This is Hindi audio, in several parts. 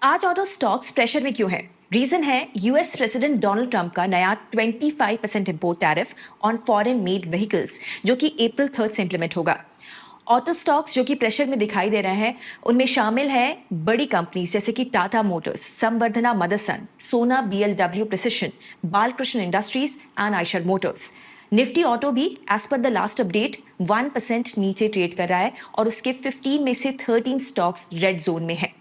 आज ऑटो स्टॉक्स प्रेशर में क्यों है? रीजन है यूएस प्रेसिडेंट डोनाल्ड ट्रंप का नया 25% import tariff on foreign made vehicles जो कि अप्रैल 3 से इंप्लीमेंट होगा। ऑटो स्टॉक्स जो कि प्रेशर में दिखाई दे रहे हैं उनमें शामिल है बड़ी कंपनीज जैसे कि Tata Motors, Samvardhana Motherson, Sona BLW precision, Balkrishna Industries and Eicher Motors. Nifty auto भी एज पर द लास्ट अपडेट 1% नीचे ट्रेड कर रहा है और उसके 15 में से 13 स्टॉक्स रेड जोन में है।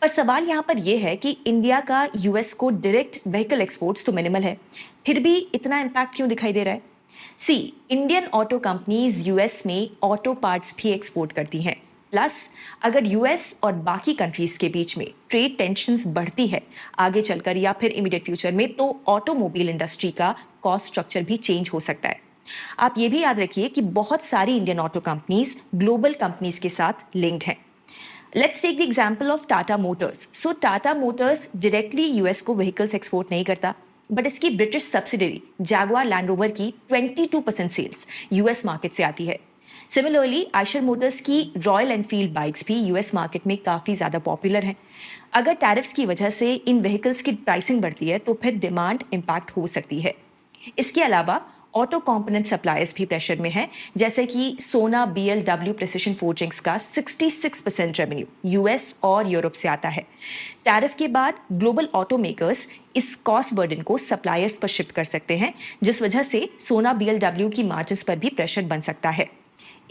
पर सवाल यहाँ पर यह है कि इंडिया का यूएस को डायरेक्ट व्हीकल एक्सपोर्ट्स तो मिनिमल है, फिर भी इतना इम्पैक्ट क्यों दिखाई दे रहा है? सी, इंडियन ऑटो कंपनीज यूएस में ऑटो पार्ट्स भी एक्सपोर्ट करती हैं। प्लस अगर यूएस और बाकी कंट्रीज के बीच में ट्रेड टेंशंस बढ़ती है आगे चलकर या फिर इमीडिएट फ्यूचर में, तो ऑटोमोबाइल इंडस्ट्री का कॉस्ट स्ट्रक्चर भी चेंज हो सकता है। आप ये भी याद रखिए कि बहुत सारी Indian auto companies global companies के साथ लिंक्ड हैं। Let's take the example of Tata motors. So Tata motors directly US को व्हीकल्स एक्सपोर्ट नहीं करता, बट इसकी British subsidiary Jaguar Land Rover की 22% सेल्स यूएस मार्केट से आती है। सिमिलरली आयशर मोटर्स की रॉयल एनफील्ड बाइक्स भी यूएस मार्केट में काफ़ी ज़्यादा पॉपुलर हैं। अगर टैरिफ्स की वजह से इन व्हीकल्स की प्राइसिंग बढ़ती है तो फिर डिमांड इम्पैक्ट हो सकती है। इसके अलावा ऑटो कंपोनेंट सप्लायर्स भी प्रेशर में हैं, जैसे कि सोना बीएलडब्ल्यू प्रिसिशन फोर्जिंग्स का 66% रेवेन्यू यूएस और यूरोप से आता है। टैरिफ के बाद ग्लोबल ऑटो मेकर्स इस कॉस्ट बर्डन को सप्लायर्स पर शिफ्ट कर सकते हैं, जिस वजह से सोना बीएलडब्ल्यू की मार्जिन्स पर भी प्रेशर बन सकता है।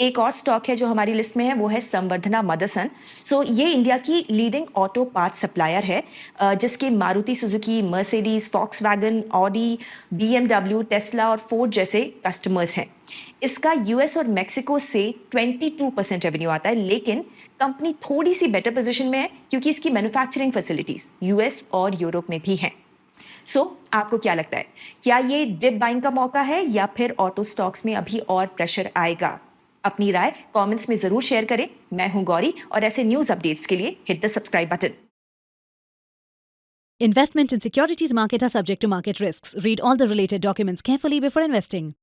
एक और स्टॉक है जो हमारी लिस्ट में है, वो है संवर्धना मदरसन। सो ये इंडिया की लीडिंग ऑटो पार्ट सप्लायर है, जिसके Maruti Suzuki, Mercedes, Volkswagen, Audi, BMW, Tesla और फोर्ड जैसे कस्टमर्स हैं। इसका यूएस और मेक्सिको से 22% रेवेन्यू आता है, लेकिन कंपनी थोड़ी सी बेटर पोजीशन में है क्योंकि इसकी मैन्युफैक्चरिंग फैसिलिटीज यूएस और यूरोप में भी हैं। आपको क्या लगता है, क्या ये डिप बाइंग का मौका है या फिर ऑटो स्टॉक्स में अभी और प्रेशर आएगा? अपनी राय कमेंट्स में जरूर शेयर करें। मैं हूं गौरी और ऐसे न्यूज अपडेट्स के लिए hit the subscribe button. Investment in securities market are subject to market risks. Read all the related documents carefully before investing.